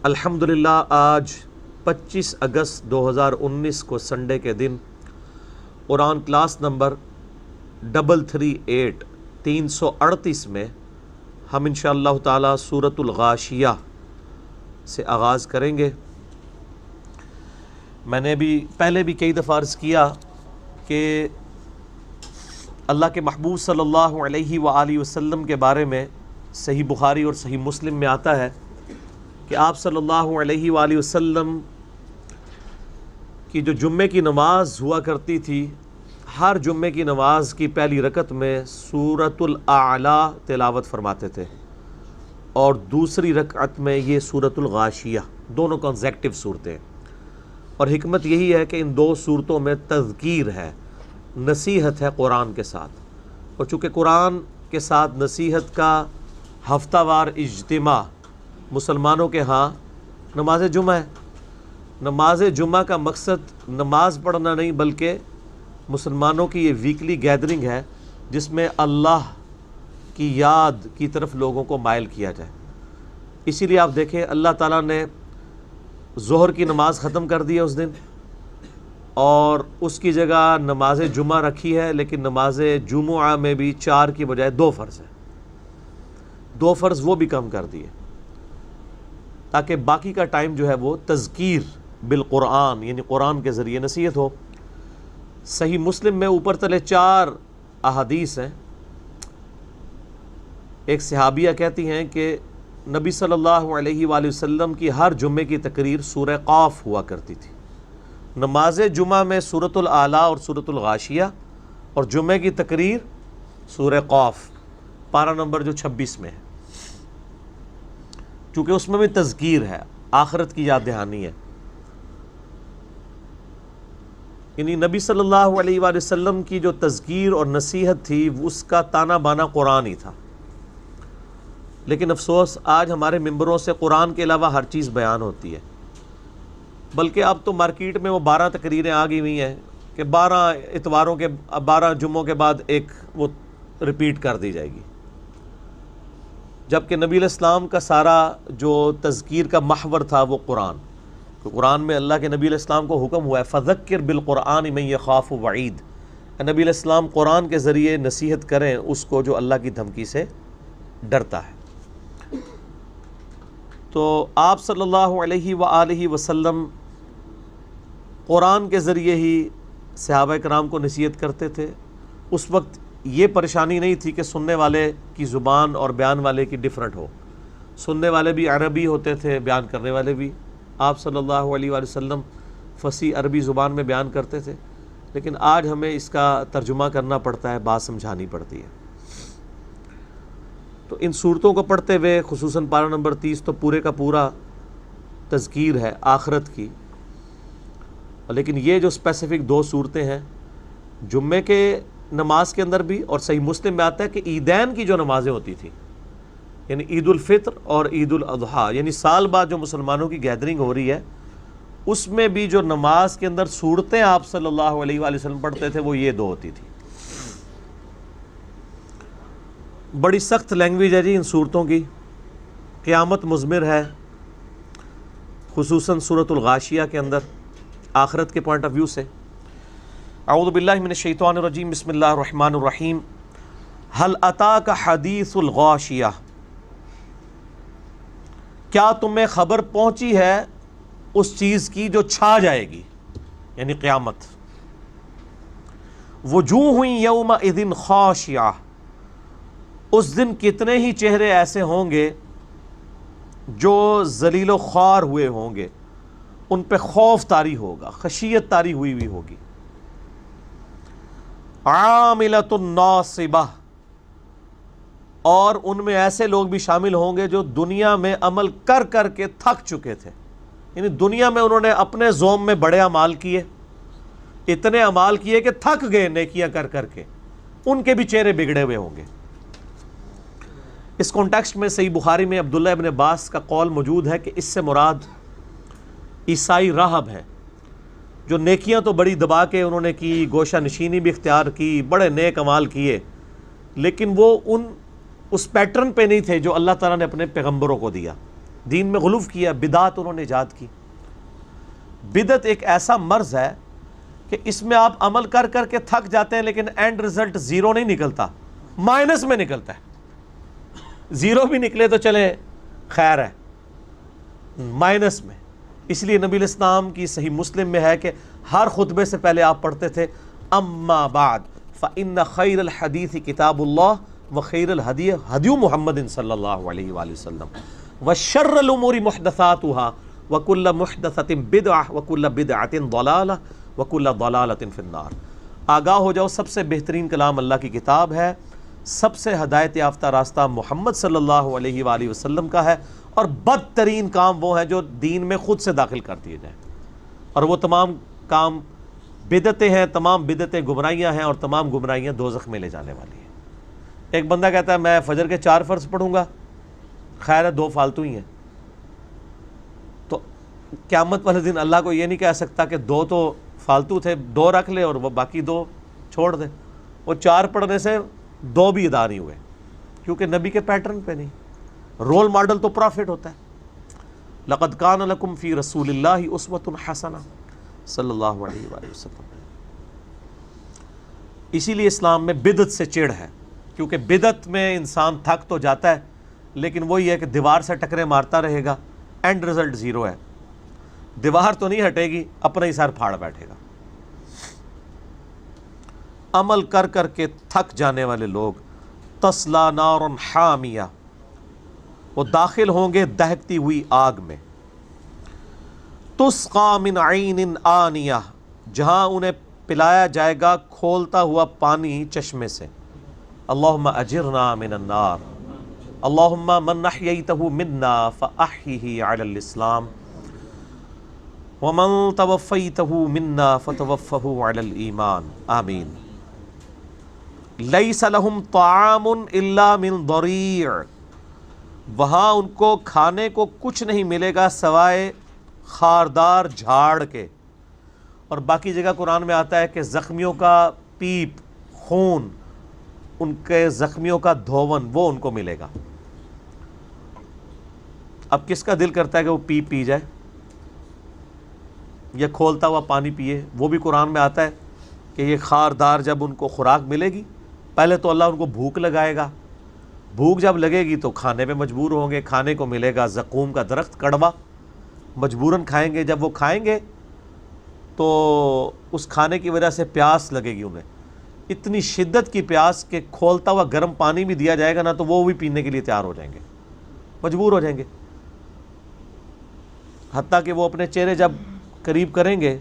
الحمدللہ آج 25 اگست 2019 کو سنڈے کے دن قرآن کلاس نمبر 338 میں ہم انشاءاللہ تعالی سورۃ الغاشیہ سے آغاز کریں گے۔ میں نے پہلے بھی کئی دفعہ عرض کیا کہ اللہ کے محبوب صلی اللہ علیہ وآلہ وسلم کے بارے میں صحیح بخاری اور صحیح مسلم میں آتا ہے کہ آپ صلی اللہ علیہ وآلہ وسلم کی جو جمعے کی نماز ہوا کرتی تھی، ہر جمعے کی نماز کی پہلی رکعت میں سورۃ الاعلی تلاوت فرماتے تھے اور دوسری رکعت میں یہ سورۃ الغاشیہ، دونوں کنزیکٹیو صورتیں۔ اور حکمت یہی ہے کہ ان دو صورتوں میں تذکیر ہے، نصیحت ہے قرآن کے ساتھ، اور چونکہ قرآن کے ساتھ نصیحت کا ہفتہ وار اجتماع مسلمانوں کے ہاں نماز جمعہ ہے۔ نماز جمعہ کا مقصد نماز پڑھنا نہیں بلکہ مسلمانوں کی یہ ویکلی گیدرنگ ہے جس میں اللہ کی یاد کی طرف لوگوں کو مائل کیا جائے۔ اسی لیے آپ دیکھیں اللہ تعالیٰ نے ظہر کی نماز ختم کر دی ہے اس دن، اور اس کی جگہ نماز جمعہ رکھی ہے، لیکن نماز جمعہ میں بھی 4 کی بجائے 2 فرض ہے، 2 فرض وہ بھی کم کر دیے تاکہ باقی کا ٹائم جو ہے وہ تذکیر بالقرآن یعنی قرآن کے ذریعے نصیحت ہو۔ صحیح مسلم میں اوپر تلے 4 احادیث ہیں۔ ایک صحابیہ کہتی ہیں کہ نبی صلی اللہ علیہ وآلہ وسلم کی ہر جمعے کی تقریر سورہ قاف ہوا کرتی تھی۔ نماز جمعہ میں سورۃ الاعلی اور سورۃ الغاشیہ، اور جمعے کی تقریر سورہ قاف، پارہ نمبر جو 26 میں ہے، چونکہ اس میں بھی تذکیر ہے، آخرت کی یاد دہانی ہے۔ یعنی نبی صلی اللہ علیہ وآلہ وسلم کی جو تذکیر اور نصیحت تھی اس کا تانا بانا قرآن ہی تھا، لیکن افسوس آج ہمارے ممبروں سے قرآن کے علاوہ ہر چیز بیان ہوتی ہے، بلکہ اب تو مارکیٹ میں وہ 12 تقریریں آ گئی ہوئی ہیں کہ 12 جمعوں کے بعد ایک وہ ریپیٹ کر دی جائے گی، جبکہ نبی علیہ السلام کا سارا جو تذکیر کا محور تھا وہ قرآن۔ تو قرآن میں اللہ کے نبی علیہ السلام کو حکم ہوا ہے فَذَكِّرْ بِالْقُرْآنِ مَن يَخَافُ وَعِيدٍ، نبی علیہ السلام قرآن کے ذریعے نصیحت کریں اس کو جو اللہ کی دھمکی سے ڈرتا ہے۔ تو آپ صلی اللہ علیہ وآلہ وسلم قرآن کے ذریعے ہی صحابہ کرام کو نصیحت کرتے تھے۔ اس وقت یہ پریشانی نہیں تھی کہ سننے والے کی زبان اور بیان والے کی ڈیفرنٹ ہو، سننے والے بھی عربی ہوتے تھے، بیان کرنے والے بھی۔ آپ صلی اللہ علیہ وآلہ وسلم فصیح عربی زبان میں بیان کرتے تھے، لیکن آج ہمیں اس کا ترجمہ کرنا پڑتا ہے، بات سمجھانی پڑتی ہے۔ تو ان صورتوں کو پڑھتے ہوئے خصوصاً پارہ نمبر 30 تو پورے کا پورا تذکیر ہے آخرت کی، لیکن یہ جو اسپیسیفک 2 صورتیں ہیں جمعے کے نماز کے اندر بھی، اور صحیح مسلم میں آتا ہے کہ عیدین کی جو نمازیں ہوتی تھیں یعنی عید الفطر اور عید الاضحیٰ، یعنی سال بعد جو مسلمانوں کی گیدرنگ ہو رہی ہے، اس میں بھی جو نماز کے اندر صورتیں آپ صلی اللہ علیہ وآلہ وسلم پڑھتے تھے وہ یہ 2 ہوتی تھی۔ بڑی سخت لینگویج ہے جی ان صورتوں کی، قیامت مضمر ہے، خصوصاً سورۃ الغاشیہ کے اندر آخرت کے پوائنٹ آف ویو سے۔ اعوذ باللہ من الشیطان الرجیم، بسم اللہ الرحمن الرحیم۔ هل اتاک حدیث الغاشیہ، کیا تمہیں خبر پہنچی ہے اس چیز کی جو چھا جائے گی، یعنی قیامت۔ وجوہ یومئذ خاشعہ، اس دن کتنے ہی چہرے ایسے ہوں گے جو ذلیل و خوار ہوئے ہوں گے، ان پہ خوف طاری ہوگا، خشیت طاری ہوئی ہوگی۔ عاملۃ ناصبہ، اور ان میں ایسے لوگ بھی شامل ہوں گے جو دنیا میں عمل کر کر کے تھک چکے تھے، یعنی دنیا میں انہوں نے اپنے زوم میں بڑے اعمال کیے، اتنے اعمال کیے کہ تھک گئے نیکیاں کر کر کے، ان کے بھی چہرے بگڑے ہوئے ہوں گے۔ اس کانٹیکسٹ میں صحیح بخاری میں عبداللہ ابن عباس کا قول موجود ہے کہ اس سے مراد عیسائی راہب ہیں، جو نیکیاں تو بڑی دبا کے انہوں نے کی، گوشہ نشینی بھی اختیار کی، بڑے نیک اعمال کیے، لیکن وہ اس پیٹرن پہ نہیں تھے جو اللہ تعالیٰ نے اپنے پیغمبروں کو دیا۔ دین میں غلو کیا، بدعت انہوں نے ایجاد کی۔ بدعت ایک ایسا مرض ہے کہ اس میں آپ عمل کر کر کے تھک جاتے ہیں، لیکن اینڈ رزلٹ زیرو نہیں نکلتا، مائنس میں نکلتا ہے۔ زیرو بھی نکلے تو چلے خیر ہے، مائنس میں۔ اس لیے نبی الاسلام کی صحیح مسلم میں ہے کہ ہر خطبے سے پہلے آپ پڑھتے تھے اما بعد فإن خیر الحدیث کتاب اللہ وخیر الہدی ہدی محمد صلی اللہ علیہ وآلہ وسلم وشر الامور محدثاتها وکل محدثۃ بدعہ وکل بدعۃ ضلالہ وکل ضلالۃ فی النار۔ آگاہ ہو جاؤ، سب سے بہترین کلام اللہ کی کتاب ہے، سب سے ہدایت یافتہ راستہ محمد صلی اللہ علیہ وآلہ وسلم کا ہے، اور بدترین کام وہ ہیں جو دین میں خود سے داخل کر دیے جائیں، اور وہ تمام کام بدعتیں ہیں، تمام بدعتیں گمراہیاں ہیں، اور تمام گمراہیاں دوزخ میں لے جانے والی ہیں۔ ایک بندہ کہتا ہے میں فجر کے 4 فرض پڑھوں گا، خیر ہے 2 فالتو ہی ہیں، تو قیامت والے دن اللہ کو یہ نہیں کہہ سکتا کہ 2 تو فالتو تھے، 2 رکھ لے اور وہ باقی 2 چھوڑ دے۔ وہ 4 پڑھنے سے 2 بھی ادا نہیں ہوئے، کیونکہ نبی کے پیٹرن پہ نہیں۔ رول ماڈل تو پرافٹ ہوتا ہے۔ لقد کان لکم فی رسول اللہ اسوۃ حسنہ صلی اللہ علیہ وآلہ وسلم۔ اسی لیے اسلام میں بدعت سے چڑ ہے، کیونکہ بدعت میں انسان تھک تو جاتا ہے، لیکن وہی ہے کہ دیوار سے ٹکرے مارتا رہے گا، اینڈ رزلٹ زیرو ہے۔ دیوار تو نہیں ہٹے گی، اپنا ہی سر پھاڑ بیٹھے گا۔ عمل کر کر کے تھک جانے والے لوگ تسلا نار حامیہ، وہ داخل ہوں گے دہکتی ہوئی آگ میں۔ تسقا من عین آنیہ، جہاں انہیں پلایا جائے گا کھولتا ہوا پانی چشمے سے۔ اللہم اجرنا من النار، اللہم من احییتہ منا فاحیہ علی الاسلام ومن توفیتہ منا فتوفہ علی الایمان، آمین۔ لیس لہم طعام الا من ضریع، وہاں ان کو کھانے کو کچھ نہیں ملے گا سوائے خاردار جھاڑ کے۔ اور باقی جگہ قرآن میں آتا ہے کہ زخمیوں کا پیپ، خون، ان کے زخمیوں کا دھون، وہ ان کو ملے گا۔ اب کس کا دل کرتا ہے کہ وہ پیپ پی جائے یا کھولتا ہوا پانی پیے؟ وہ بھی قرآن میں آتا ہے کہ یہ خاردار جب ان کو خوراک ملے گی، پہلے تو اللہ ان کو بھوک لگائے گا، بھوک جب لگے گی تو کھانے پہ مجبور ہوں گے، کھانے کو ملے گا زقوم کا درخت، کڑوا، مجبوراً کھائیں گے۔ جب وہ کھائیں گے تو اس کھانے کی وجہ سے پیاس لگے گی انہیں، اتنی شدت کی پیاس کہ کھولتا ہوا گرم پانی بھی دیا جائے گا نا تو وہ بھی پینے کے لیے تیار ہو جائیں گے، مجبور ہو جائیں گے۔ حتیٰ کہ وہ اپنے چہرے جب قریب کریں گے،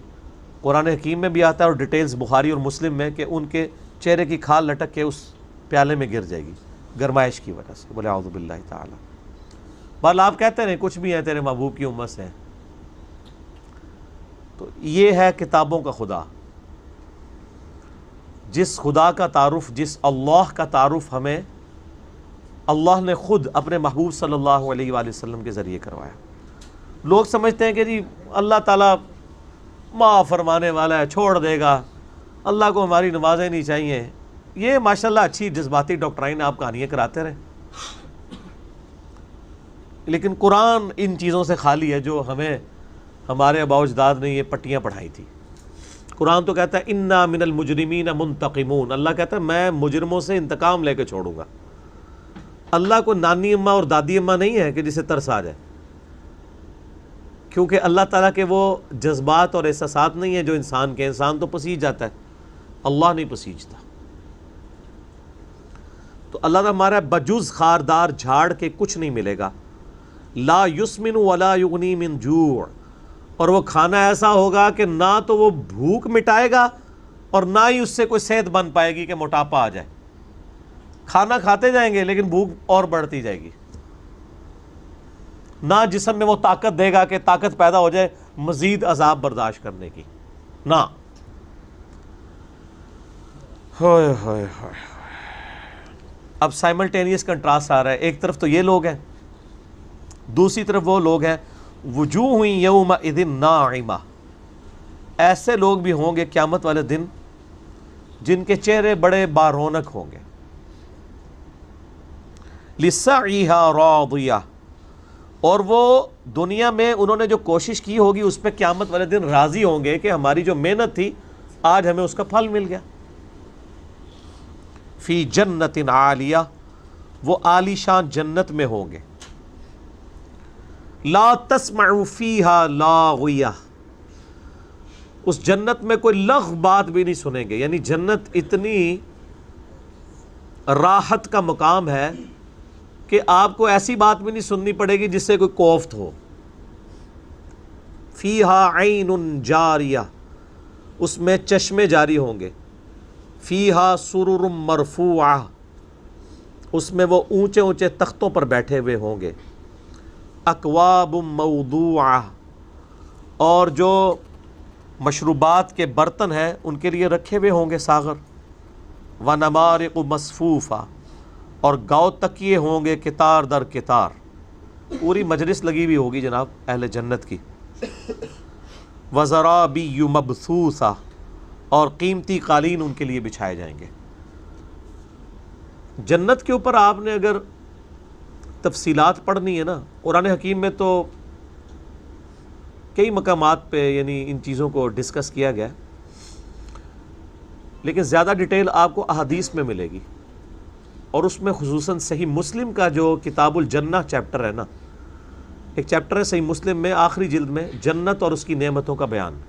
قرآن حکیم میں بھی آتا ہے اور ڈیٹیلز بخاری اور مسلم میں، کہ ان کے چہرے کی کھال لٹک کے اس پیالے میں گر جائے گی گرمائش کی وجہ سے۔ بولے اعوذ باللہ تعالی۔ بہرحال آپ کہتے ہیں کچھ بھی ہیں، تیرے محبوب کی امت سے ہیں۔ تو یہ ہے کتابوں کا خدا، جس خدا کا تعارف، جس اللہ کا تعارف ہمیں اللہ نے خود اپنے محبوب صلی اللہ علیہ وآلہ وسلم کے ذریعے کروایا۔ لوگ سمجھتے ہیں کہ جی اللہ تعالیٰ معاف فرمانے والا ہے، چھوڑ دے گا، اللہ کو ہماری نمازیں نہیں چاہیے۔ یہ ماشاءاللہ اچھی جذباتی ڈاکٹرائن، آپ کہانیاں کراتے رہیں، لیکن قرآن ان چیزوں سے خالی ہے جو ہمیں ہمارے آباء و اجداد نے یہ پٹیاں پڑھائی تھی۔ قرآن تو کہتا ہے انا من المجرمین منتقمون، اللہ کہتا ہے میں مجرموں سے انتقام لے کے چھوڑوں گا۔ اللہ کو نانی اماں اور دادی اماں نہیں ہے کہ جسے ترس آ جائے، کیونکہ اللہ تعالیٰ کے وہ جذبات اور احساسات نہیں ہیں جو انسان کے۔ انسان تو پسیج جاتا ہے، اللہ نہیں پسیجتا۔ تو اللہ تعالیٰ ہمارا بجز خاردار جھاڑ کے کچھ نہیں ملے گا۔ لا یسمن ولا یغنی من جوع، اور وہ کھانا ایسا ہوگا کہ نہ تو وہ بھوک مٹائے گا اور نہ ہی اس سے کوئی صحت بن پائے گی کہ موٹاپا آ جائے۔ کھانا کھاتے جائیں گے لیکن بھوک اور بڑھتی جائے گی، نہ جسم میں وہ طاقت دے گا کہ طاقت پیدا ہو جائے مزید عذاب برداشت کرنے کی، نہ۔ ہوئے ہوئے ہوئے۔ اب سائملٹینیس کنٹراسٹ آ رہا ہے، ایک طرف تو یہ لوگ ہیں، دوسری طرف وہ لوگ ہیں وجوہ یومئذ ناعمہ، ایسے لوگ بھی ہوں گے قیامت والے دن جن کے چہرے بڑے بارونق ہوں گے۔ لسعیہا راضیہ، اور وہ دنیا میں انہوں نے جو کوشش کی ہوگی اس پہ قیامت والے دن راضی ہوں گے کہ ہماری جو محنت تھی آج ہمیں اس کا پھل مل گیا. فی جنت عالیہ، وہ عالی شان جنت میں ہوں گے. لا تسمع فیہا لاغیہ، اس جنت میں کوئی لغو بات بھی نہیں سنیں گے. یعنی جنت اتنی راحت کا مقام ہے کہ آپ کو ایسی بات بھی نہیں سننی پڑے گی جس سے کوئی کوفت ہو. فیہا عین جاریہ، اس میں چشمے جاری ہوں گے. فیہا سرر مرفوعہ، اس میں وہ اونچے اونچے تختوں پر بیٹھے ہوئے ہوں گے. اکواب موضوعہ، اور جو مشروبات کے برتن ہیں ان کے لیے رکھے ہوئے ہوں گے ساغر. ونمارق مصفوفہ، اور گاؤ تکیے ہوں گے کتار در کتار. پوری مجلس لگی ہوئی ہوگی جناب اہل جنت کی. وزرابی مبثوثہ، اور قیمتی قالین ان کے لیے بچھائے جائیں گے. جنت کے اوپر آپ نے اگر تفصیلات پڑھنی ہے نا، قرآن حکیم میں تو کئی مقامات پہ یعنی ان چیزوں کو ڈسکس کیا گیا ہے، لیکن زیادہ ڈیٹیل آپ کو احادیث میں ملے گی. اور اس میں خصوصاً صحیح مسلم کا جو کتاب الجنہ چیپٹر ہے نا، ایک چیپٹر ہے صحیح مسلم میں آخری جلد میں، جنت اور اس کی نعمتوں کا بیان.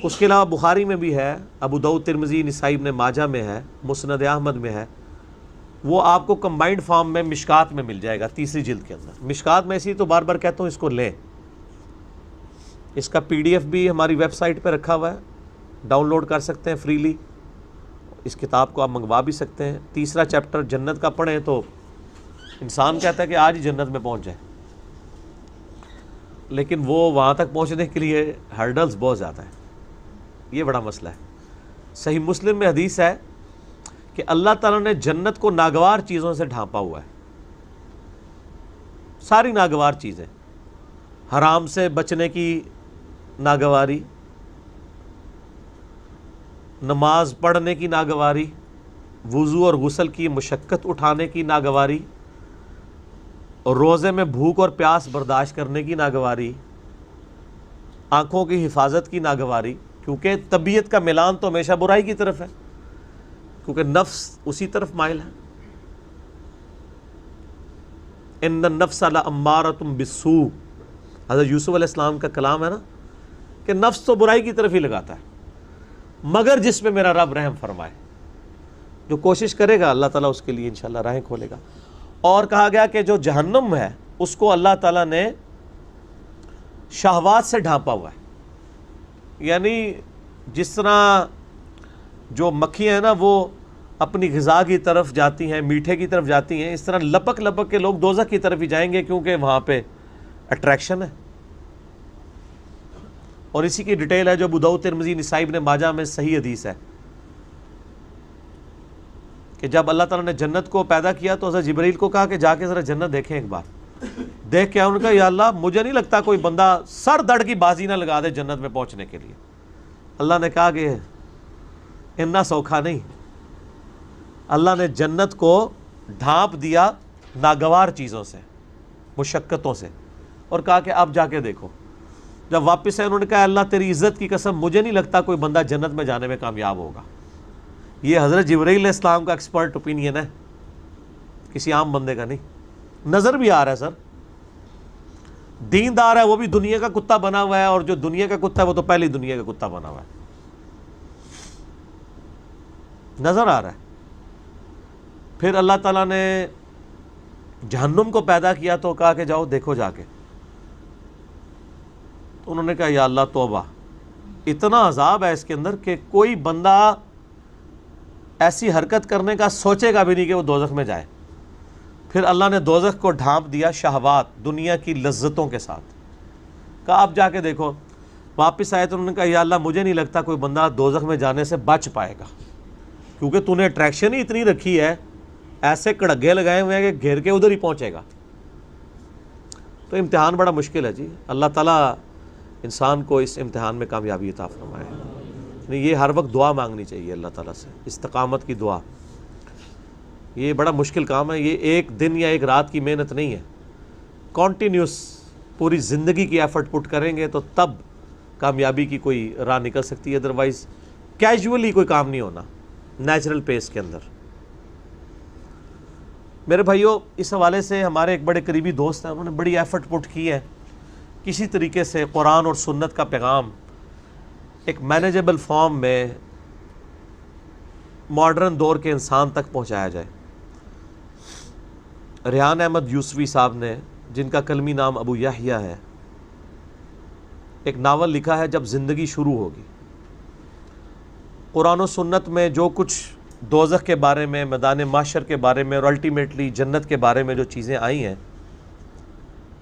اس کے علاوہ بخاری میں بھی ہے، ابو داؤد، ترمذی، نسائی، ابن ماجہ میں ہے، مسند احمد میں ہے. وہ آپ کو کمبائنڈ فارم میں مشکات میں مل جائے گا، تیسری جلد کے اندر. مشکات میں اسی تو بار بار کہتا ہوں اس کو لیں. اس کا PDF بھی ہماری ویب سائٹ پہ رکھا ہوا ہے، ڈاؤن لوڈ کر سکتے ہیں فریلی. اس کتاب کو آپ منگوا بھی سکتے ہیں. تیسرا چیپٹر جنت کا پڑھیں تو انسان کہتا ہے کہ آج ہی جنت میں پہنچ جائے، لیکن وہ وہاں تک پہنچنے کے لیے ہرڈلز بہت زیادہ ہیں. یہ بڑا مسئلہ ہے. صحیح مسلم میں حدیث ہے کہ اللہ تعالیٰ نے جنت کو ناگوار چیزوں سے ڈھانپا ہوا ہے. ساری ناگوار چیزیں، حرام سے بچنے کی ناگواری، نماز پڑھنے کی ناگواری، وضو اور غسل کی مشقت اٹھانے کی ناگواری، اور روزے میں بھوک اور پیاس برداشت کرنے کی ناگواری، آنکھوں کی حفاظت کی ناگواری، کیونکہ طبیعت کا میلان تو ہمیشہ برائی کی طرف ہے، کیونکہ نفس اسی طرف مائل ہے. ان النفس لامارۃ بالسوء، حضرت یوسف علیہ السلام کا کلام ہے نا کہ نفس تو برائی کی طرف ہی لگاتا ہے، مگر جس پہ میرا رب رحم فرمائے. جو کوشش کرے گا اللہ تعالیٰ اس کے لیے انشاءاللہ راہیں کھولے گا. اور کہا گیا کہ جو جہنم ہے اس کو اللہ تعالیٰ نے شہوات سے ڈھانپا ہوا ہے. یعنی جس طرح جو مکھیاں ہیں نا وہ اپنی غذا کی طرف جاتی ہیں، میٹھے کی طرف جاتی ہیں، اس طرح لپک لپک کے لوگ دوزخ کی طرف ہی جائیں گے، کیونکہ وہاں پہ اٹریکشن ہے. اور اسی کی ڈیٹیل ہے جو ابو داؤد، ترمذی، نسائی، ابن ماجہ میں صحیح حدیث ہے کہ جب اللہ تعالیٰ نے جنت کو پیدا کیا تو حضرت جبرائیل کو کہا کہ جا کے ذرا جنت دیکھیں ایک بار. دیکھ کے انہوں نے کہا یا اللہ مجھے نہیں لگتا کوئی بندہ سر دڑ کی بازی نہ لگا دے جنت میں پہنچنے کے لیے. اللہ نے کہا کہ اتنا سوکھا نہیں. اللہ نے جنت کو ڈھانپ دیا ناگوار چیزوں سے، مشقتوں سے، اور کہا کہ اب جا کے دیکھو. جب واپس آئے انہوں نے کہا اللہ تیری عزت کی قسم مجھے نہیں لگتا کوئی بندہ جنت میں جانے میں کامیاب ہوگا. یہ حضرت جبرائیل علیہ السلام کا ایکسپرٹ اوپینین ہے، کسی عام بندے کا نہیں. نظر بھی آ رہا ہے سر، دیندار ہے وہ بھی دنیا کا کتا بنا ہوا ہے، اور جو دنیا کا کتا ہے وہ تو پہلے دنیا کا کتا بنا ہوا ہے. نظر آ رہا ہے. پھر اللہ تعالیٰ نے جہنم کو پیدا کیا تو کہا کہ جاؤ دیکھو جا کے. انہوں نے کہا یا اللہ توبہ، اتنا عذاب ہے اس کے اندر کہ کوئی بندہ ایسی حرکت کرنے کا سوچے گا بھی نہیں کہ وہ دوزخ میں جائے. پھر اللہ نے دوزخ کو ڈھانپ دیا شہوات، دنیا کی لذتوں کے ساتھ. کہا آپ جا کے دیکھو. واپس آئے تو انہوں نے کہا یا اللہ مجھے نہیں لگتا کوئی بندہ دوزخ میں جانے سے بچ پائے گا، کیونکہ تو نے اٹریکشن ہی اتنی رکھی ہے، ایسے کڑگے لگائے ہوئے ہیں کہ گھیر کے ادھر ہی پہنچے گا. تو امتحان بڑا مشکل ہے جی. اللہ تعالیٰ انسان کو اس امتحان میں کامیابی عطا فرمائے. یہ ہر وقت دعا مانگنی چاہیے اللہ تعالیٰ سے، استقامت کی دعا. یہ بڑا مشکل کام ہے، یہ ایک دن یا ایک رات کی محنت نہیں ہے، کنٹینیوس پوری زندگی کی ایفرٹ پٹ کریں گے تو تب کامیابی کی کوئی راہ نکل سکتی ہے، ادروائز کیجولی کوئی کام نہیں ہونا نیچرل پیس کے اندر۔ میرے بھائیوں، اس حوالے سے ہمارے ایک بڑے قریبی دوست ہیں، انہوں نے بڑی ایفرٹ پٹ کی ہے کسی طریقے سے قرآن اور سنت کا پیغام ایک مینیجیبل فارم میں ماڈرن دور کے انسان تک پہنچایا جائے۔ ریحان احمد یوسفی صاحب نے، جن کا کلمی نام ابو یحییٰ ہے، ایک ناول لکھا ہے جب زندگی شروع ہوگی۔ قرآن و سنت میں جو کچھ دوزخ کے بارے میں، میدان محشر کے بارے میں اور الٹیمیٹلی جنت کے بارے میں جو چیزیں آئی ہیں،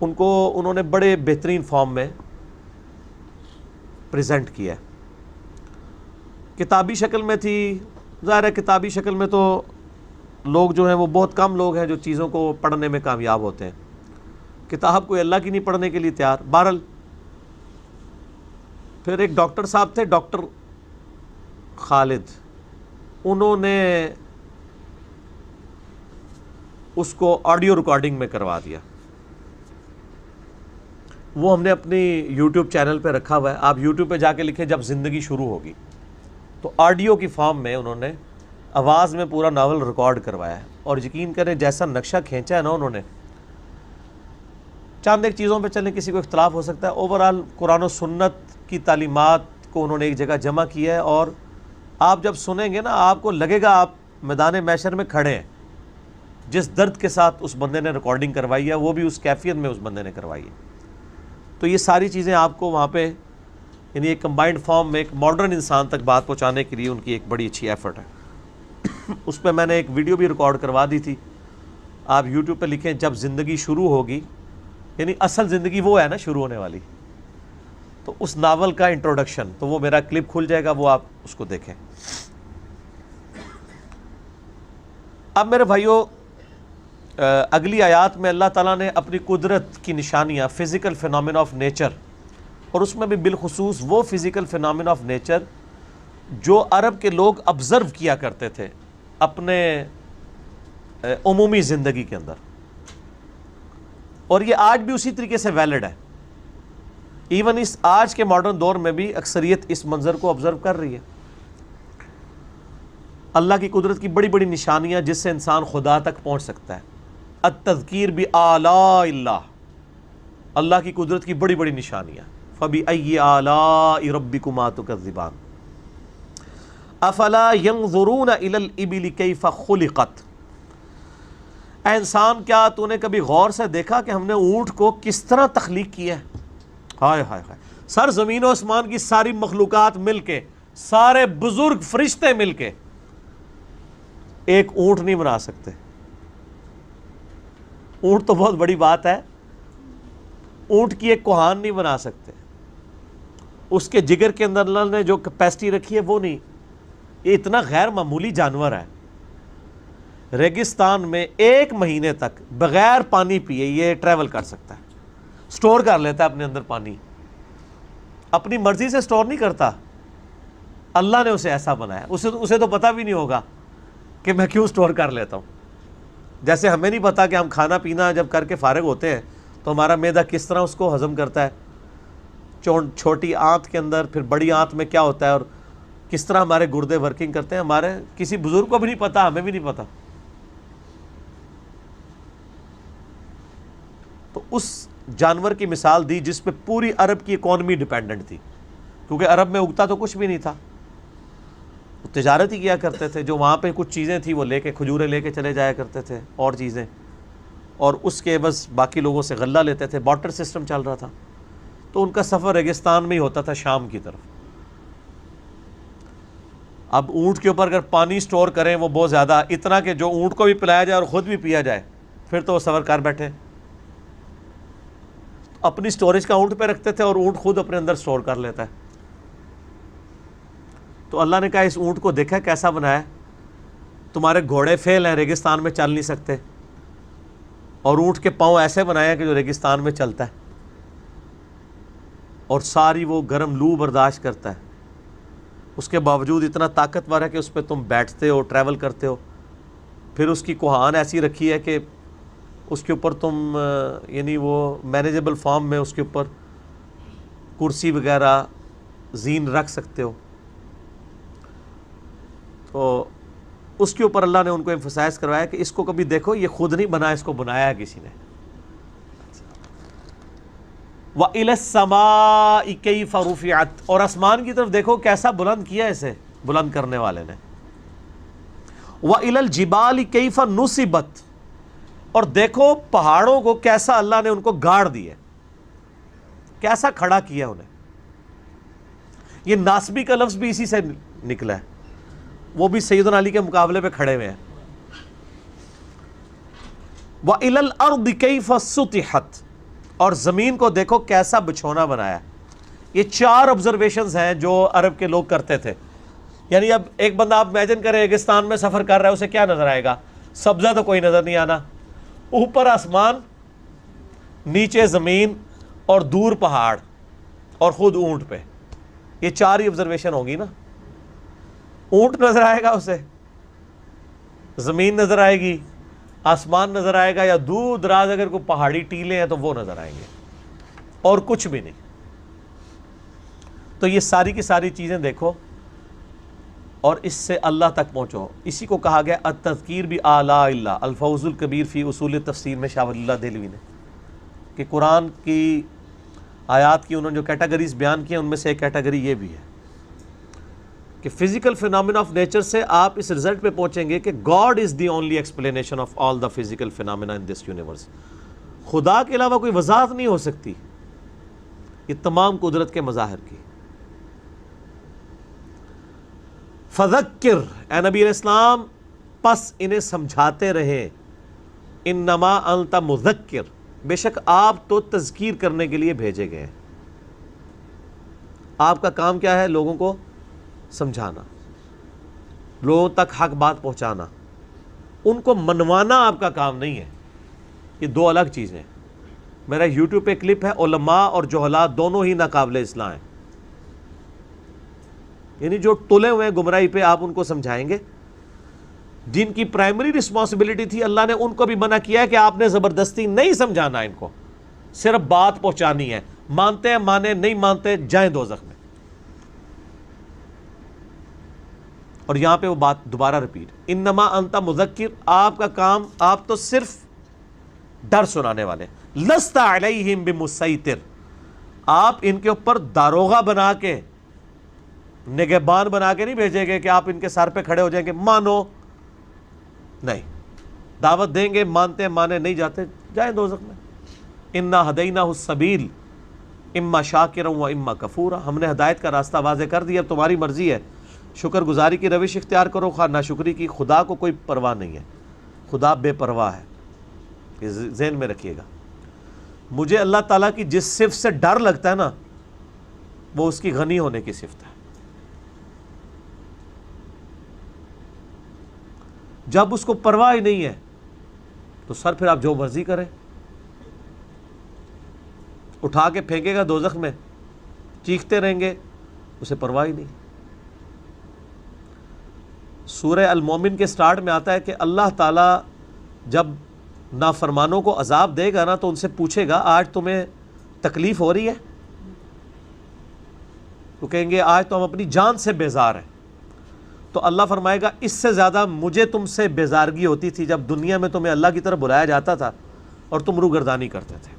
ان کو انہوں نے بڑے بہترین فارم میں پریزنٹ کیا ہے۔ کتابی شکل میں تھی، ظاہر ہے کتابی شکل میں تو لوگ جو ہیں وہ بہت کم لوگ ہیں جو چیزوں کو پڑھنے میں کامیاب ہوتے ہیں، کتاب کوئی اللہ کی نہیں پڑھنے کے لیے تیار۔ بہرحال پھر ایک ڈاکٹر صاحب تھے، ڈاکٹر خالد، انہوں نے اس کو آڈیو ریکارڈنگ میں کروا دیا، وہ ہم نے اپنی یوٹیوب چینل پہ رکھا ہوا ہے، آپ یوٹیوب پہ جا کے لکھیں جب زندگی شروع ہوگی، تو آڈیو کی فارم میں انہوں نے آواز میں پورا ناول ریکارڈ کروایا ہے، اور یقین کریں جیسا نقشہ کھینچا ہے نا انہوں نے، چند ایک چیزوں پہ چلیں کسی کو اختلاف ہو سکتا ہے، اوورآل قرآن و سنت کی تعلیمات کو انہوں نے ایک جگہ جمع کیا ہے، اور آپ جب سنیں گے نا آپ کو لگے گا آپ میدان محشر میں کھڑے ہیں، جس درد کے ساتھ اس بندے نے ریکارڈنگ کروائی ہے وہ بھی اس کیفیت میں اس بندے نے کروائی ہے۔ تو یہ ساری چیزیں آپ کو وہاں پہ یعنی ایک کمبائنڈ فارم میں ایک ماڈرن انسان تک بات پہنچانے کے لیے ان کی ایک بڑی اچھی ایفرٹ ہے۔ اس پہ میں نے ایک ویڈیو بھی ریکارڈ کروا دی تھی، آپ یوٹیوب پہ لکھیں جب زندگی شروع ہوگی، یعنی اصل زندگی وہ ہے نا شروع ہونے والی، تو اس ناول کا انٹروڈکشن، تو وہ میرا کلپ کھل جائے گا، وہ آپ اس کو دیکھیں۔ اب میرے بھائیوں، اگلی آیات میں اللہ تعالیٰ نے اپنی قدرت کی نشانیاں، فزیکل فینومین آف نیچر، اور اس میں بھی بالخصوص وہ فزیکل فینومین آف نیچر جو عرب کے لوگ آبزرو کیا کرتے تھے اپنے عمومی زندگی کے اندر، اور یہ آج بھی اسی طریقے سے ویلڈ ہے، ایون اس آج کے ماڈرن دور میں بھی اکثریت اس منظر کو آبزرو کر رہی ہے۔ اللہ کی قدرت کی بڑی بڑی نشانیاں جس سے انسان خدا تک پہنچ سکتا ہے، التذکیر بآلاء اللہ، اللہ کی قدرت کی بڑی بڑی نشانیاں۔ فَبِأَيِّ آلَاءِ رَبِّكُمَا تُكَذِّبَانِ أَفَلَا يَنظُرُونَ إِلَى الْإِبِلِ كَيْفَ خُلِقَتْ، اے انسان کیا تو نے کبھی غور سے دیکھا کہ ہم نے اونٹ کو کس طرح تخلیق کیا ہے؟ ہائے ہائے ہائے، سر زمین و آسمان کی ساری مخلوقات مل کے، سارے بزرگ فرشتے مل کے ایک اونٹ نہیں بنا سکتے۔ اونٹ تو بہت بڑی بات ہے، اونٹ کی ایک کوہان نہیں بنا سکتے، اس کے جگر کے اندر اللہ نے جو کیپیسٹی رکھی ہے وہ نہیں۔ یہ اتنا غیر معمولی جانور ہے، ریگستان میں 1 مہینے تک بغیر پانی پیے یہ ٹریول کر سکتا ہے، سٹور کر لیتا ہے اپنے اندر پانی، اپنی مرضی سے سٹور نہیں کرتا، اللہ نے اسے ایسا بنایا، اسے تو پتہ بھی نہیں ہوگا کہ میں کیوں سٹور کر لیتا ہوں۔ جیسے ہمیں نہیں پتا کہ ہم کھانا پینا جب کر کے فارغ ہوتے ہیں تو ہمارا معدہ کس طرح اس کو ہضم کرتا ہے، چھوٹی آنت کے اندر، پھر بڑی آنت میں کیا ہوتا ہے، اور کس طرح ہمارے گردے ورکنگ کرتے ہیں، ہمارے کسی بزرگ کو بھی نہیں پتا، ہمیں بھی نہیں پتا۔ تو اس جانور کی مثال دی جس پہ پوری عرب کی اکانومی ڈیپینڈنٹ تھی، کیونکہ عرب میں اگتا تو کچھ بھی نہیں تھا، وہ تجارت ہی کیا کرتے تھے، جو وہاں پہ کچھ چیزیں تھیں وہ لے کے، کھجوریں لے کے چلے جایا کرتے تھے اور چیزیں، اور اس کے بس باقی لوگوں سے غلہ لیتے تھے، بارٹر سسٹم چل رہا تھا، تو ان کا سفر ریگستان میں ہی ہوتا تھا شام کی طرف۔ اب اونٹ کے اوپر اگر پانی سٹور کریں وہ بہت زیادہ، اتنا کہ جو اونٹ کو بھی پلایا جائے اور خود بھی پیا جائے، پھر تو وہ سفر کر بیٹھے، اپنی سٹوریج کا اونٹ پہ رکھتے تھے اور اونٹ خود اپنے اندر سٹور کر لیتا ہے۔ تو اللہ نے کہا اس اونٹ کو دیکھا کیسا بنایا، تمہارے گھوڑے فیل ہیں، ریگستان میں چل نہیں سکتے، اور اونٹ کے پاؤں ایسے بنایا کہ جو ریگستان میں چلتا ہے، اور ساری وہ گرم لو برداشت کرتا ہے، اس کے باوجود اتنا طاقتور ہے کہ اس پہ تم بیٹھتے ہو، ٹریول کرتے ہو، پھر اس کی کوہان ایسی رکھی ہے کہ اس کے اوپر تم یعنی وہ مینیجیبل فارم میں اس کے اوپر کرسی وغیرہ زین رکھ سکتے ہو. تو اس کے اوپر اللہ نے ان کو ایمفسائز کروایا کہ اس کو کبھی دیکھو یہ خود نہیں بنا، اس کو بنایا ہے کسی نے. وَإِلَى السَّمَاءِ كَيْفَ رُفِعَتْ، اور آسمان کی طرف دیکھو کیسا بلند کیا اسے بلند کرنے والے نے. وَإِلَى الْجِبَالِ كَيْفَ نُصِبَتْ، اور دیکھو پہاڑوں کو کیسا اللہ نے ان کو گاڑ دیا، کیسا کھڑا کیا انہیں. یہ ناسبی کا لفظ بھی اسی سے نکلا ہے، وہ بھی سیدنا علی کے مقابلے پہ کھڑے ہوئے ہیں. وَإِلَى الْأَرْضِ كَيْفَ سُطِحَتْ، اور زمین کو دیکھو کیسا بچھونا بنایا. یہ 4 آبزرویشنز ہیں جو عرب کے لوگ کرتے تھے. یعنی اب ایک بندہ آپ امیجن کریں ریگستان میں سفر کر رہا ہے، اسے کیا نظر آئے گا؟ سبزہ تو کوئی نظر نہیں آنا، اوپر آسمان، نیچے زمین، اور دور پہاڑ، اور خود اونٹ پہ. یہ 4 ہی آبزرویشن ہوگی نا. اونٹ نظر آئے گا اسے، زمین نظر آئے گی، آسمان نظر آئے گا، یا دور دراز اگر کوئی پہاڑی ٹیلے ہیں تو وہ نظر آئیں گے، اور کچھ بھی نہیں. تو یہ ساری کی ساری چیزیں دیکھو اور اس سے اللہ تک پہنچو. اسی کو کہا گیا التذکیر بآلاء اللہ، الفوز الکبیر فی اصول تفسیر میں شاہ ولی اللہ دہلوی نے، کہ قرآن کی آیات کی انہوں نے جو کیٹیگریز بیان کی ہیں ان میں سے ایک کیٹیگری یہ بھی ہے کہ فزیکل فینامنا آف نیچر سے آپ اس رزلٹ پہ پہنچیں گے کہ God is the only explanation of all the physical phenomena in this universe. خدا کے علاوہ کوئی وضاحت نہیں ہو سکتی یہ تمام قدرت کے مظاہر کی. فذکر، اے نبی علیہ السلام پس انہیں سمجھاتے رہیں. انما انت مذکر، بے شک آپ تو تذکیر کرنے کے لیے بھیجے گئے ہیں. آپ کا کام کیا ہے؟ لوگوں کو سمجھانا، لوگوں تک حق بات پہنچانا. ان کو منوانا آپ کا کام نہیں ہے. یہ 2 الگ چیزیں. میرا یوٹیوب پہ کلپ ہے، علماء اور جہلاء دونوں ہی ناقابل اصلاح ہیں. یعنی جو تلے ہوئے ہیں گمراہی پہ، آپ ان کو سمجھائیں گے. جن کی پرائمری رسپانسبلٹی تھی، اللہ نے ان کو بھی منع کیا ہے کہ آپ نے زبردستی نہیں سمجھانا ان کو، صرف بات پہنچانی ہے. مانتے ہیں مانے، نہیں مانتے جائیں دوزخ میں. اور یہاں پہ وہ بات دوبارہ ریپیٹ، انما انت مذکر، آپ کا کام، آپ تو صرف ڈر سنانے والے. لست علیہم بمسیطر، آپ ان کے اوپر داروغہ بنا کے، نگہبان بنا کے نہیں بھیجے گے کہ آپ ان کے سر پہ کھڑے ہو جائیں گے مانو. نہیں، دعوت دیں گے، مانتے ہیں مانے، نہیں جاتے جائیں دوزخ میں. انا ہدیناہ السبیل اما شاکرا و اما کفورا، ہم نے ہدایت کا راستہ واضح کر دیا، اب تمہاری مرضی ہے. شکر گزاری کی روش اختیار کرو، خواہ ناشکری کی. خدا کو کوئی پرواہ نہیں ہے، خدا بے پرواہ ہے. یہ ذہن میں رکھیے گا. مجھے اللہ تعالیٰ کی جس صفت سے ڈر لگتا ہے نا، وہ اس کی غنی ہونے کی صفت ہے. جب اس کو پرواہ ہی نہیں ہے تو سر پھر آپ جو مرضی کریں، اٹھا کے پھینکے گا دوزخ میں، چیختے رہیں گے، اسے پرواہ ہی نہیں. سورہ المومن کے سٹارٹ میں آتا ہے کہ اللہ تعالیٰ جب نافرمانوں کو عذاب دے گا نا تو ان سے پوچھے گا آج تمہیں تکلیف ہو رہی ہے؟ تو کہیں گے آج تو ہم اپنی جان سے بیزار ہیں. تو اللہ فرمائے گا اس سے زیادہ مجھے تم سے بیزارگی ہوتی تھی جب دنیا میں تمہیں اللہ کی طرف بلایا جاتا تھا اور تم روگردانی کرتے تھے.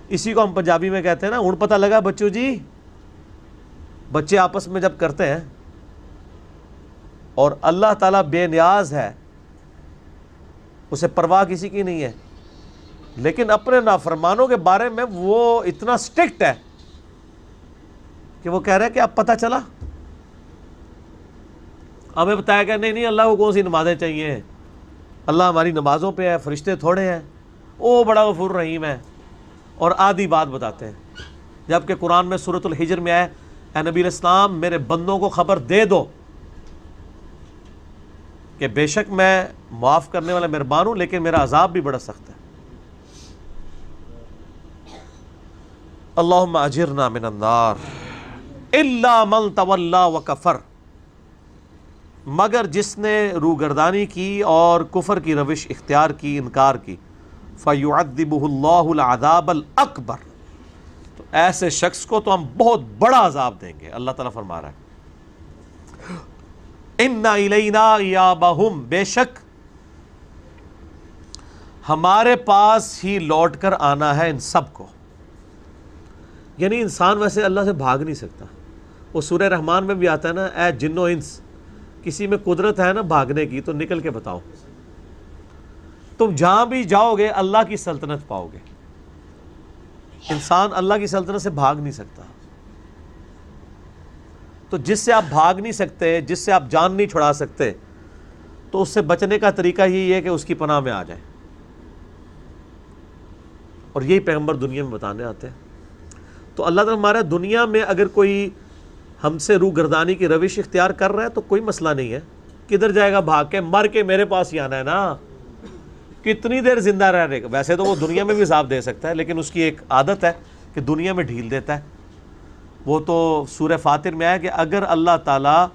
اسی کو ہم پنجابی میں کہتے ہیں نا، ہن پتہ لگا بچوں جی. بچے آپس میں جب کرتے ہیں، اور اللہ تعالیٰ بے نیاز ہے، اسے پرواہ کسی کی نہیں ہے، لیکن اپنے نافرمانوں کے بارے میں وہ اتنا سٹرکٹ ہے کہ وہ کہہ رہے ہیں کہ اب پتہ چلا، ہمیں بتایا گیا نہیں اللہ کو کون سی نمازیں چاہیے، اللہ ہماری نمازوں پہ ہے، فرشتے تھوڑے ہیں، وہ بڑا غفور رحیم ہے، اور آدھی بات بتاتے ہیں. جبکہ قرآن میں سورۃ الحجر میں آئے، اے نبی علیہ السلام میرے بندوں کو خبر دے دو کہ بے شک میں معاف کرنے والا مہربان ہوں، لیکن میرا عذاب بھی بڑا سخت ہے. اللہم اجرنا من النار الا من تولا وکفر. مگر جس نے روگردانی کی اور کفر کی روش اختیار کی، انکار کی، فَيُعَذِّبُهُ اللَّهُ الْعَذَابَ الْأَكْبَرَ، تو ایسے شخص کو تو ہم بہت بڑا عذاب دیں گے۔ اللہ تعالیٰ فرما رہا ہے اِنَّ إِلَيْنَا إِيَابَهُمْ، بے شک ہمارے پاس ہی لوٹ کر آنا ہے ان سب کو۔ یعنی انسان ویسے اللہ سے بھاگ نہیں سکتا۔ وہ سورہ رحمان میں بھی آتا ہے نا، اے جن و انس، کسی میں قدرت ہے نا بھاگنے کی تو نکل کے بتاؤ۔ تم جہاں بھی جاؤ گے اللہ کی سلطنت پاؤ گے۔ انسان اللہ کی سلطنت سے بھاگ نہیں سکتا۔ تو جس سے آپ بھاگ نہیں سکتے، جس سے آپ جان نہیں چھڑا سکتے، تو اس سے بچنے کا طریقہ یہی ہے کہ اس کی پناہ میں آ جائیں، اور یہی پیغمبر دنیا میں بتانے آتے ہیں۔ تو اللہ تعالیٰ ہمارا دنیا میں اگر کوئی ہم سے روگردانی کی روش اختیار کر رہا ہے تو کوئی مسئلہ نہیں ہے، کدھر جائے گا بھاگ کے؟ مر کے میرے پاس ہی آنا ہے نا، کتنی دیر زندہ رہنے کا؟ ویسے تو وہ دنیا میں بھی عذاب دے سکتا ہے، لیکن اس کی ایک عادت ہے کہ دنیا میں ڈھیل دیتا ہے۔ وہ تو سورہ فاطر میں ہے کہ اگر اللہ تعالیٰ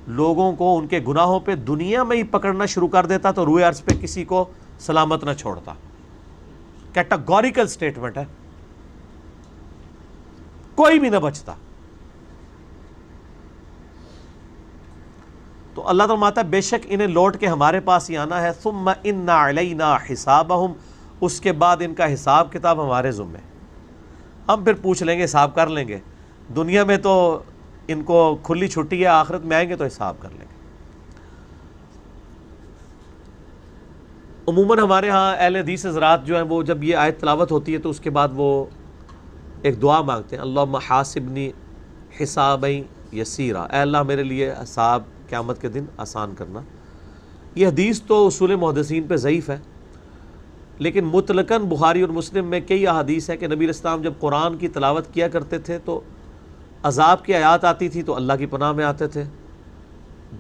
لوگوں کو ان کے گناہوں پہ دنیا میں ہی پکڑنا شروع کر دیتا تو روئے عرض پہ کسی کو سلامت نہ چھوڑتا۔ کیٹاگوریکل سٹیٹمنٹ ہے، کوئی بھی نہ بچتا۔ تو اللہ تعالیٰ فرماتا ہے بے شک انہیں لوٹ کے ہمارے پاس ہی آنا ہے، ثم ان علینا حسابہم، اس کے بعد ان کا حساب کتاب ہمارے ذمہ، ہم پھر پوچھ لیں گے، حساب کر لیں گے۔ دنیا میں تو ان کو کھلی چھٹی ہے، آخرت میں آئیں گے تو حساب کر لیں گے۔ عموماً ہمارے ہاں اہل حدیث حضرات جو ہیں وہ جب یہ آیت تلاوت ہوتی ہے تو اس کے بعد وہ ایک دعا مانگتے ہیں، اللہم حاسبنی حسابا یسیرا، اے اللہ میرے لیے حساب قیامت کے دن آسان کرنا۔ یہ حدیث تو اصول محدثین پہ ضعیف ہے، لیکن مطلقاً بخاری اور مسلم میں کئی احادیث ہے کہ نبی علیہ السلام جب قرآن کی تلاوت کیا کرتے تھے تو عذاب کی آیات آتی تھی تو اللہ کی پناہ میں آتے تھے،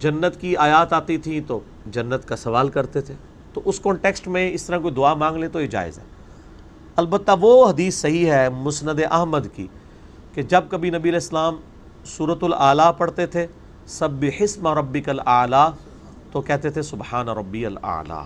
جنت کی آیات آتی تھی تو جنت کا سوال کرتے تھے۔ تو اس کانٹیکسٹ میں اس طرح کوئی دعا مانگ لے تو یہ جائز ہے۔ البتہ وہ حدیث صحیح ہے مسند احمد کی کہ جب کبھی نبی علیہ السلام سورۃ الاعلیٰ پڑھتے تھے، سبح اسم ربک الاعلیٰ، تو کہتے تھے سبحان ربی الاعلیٰ۔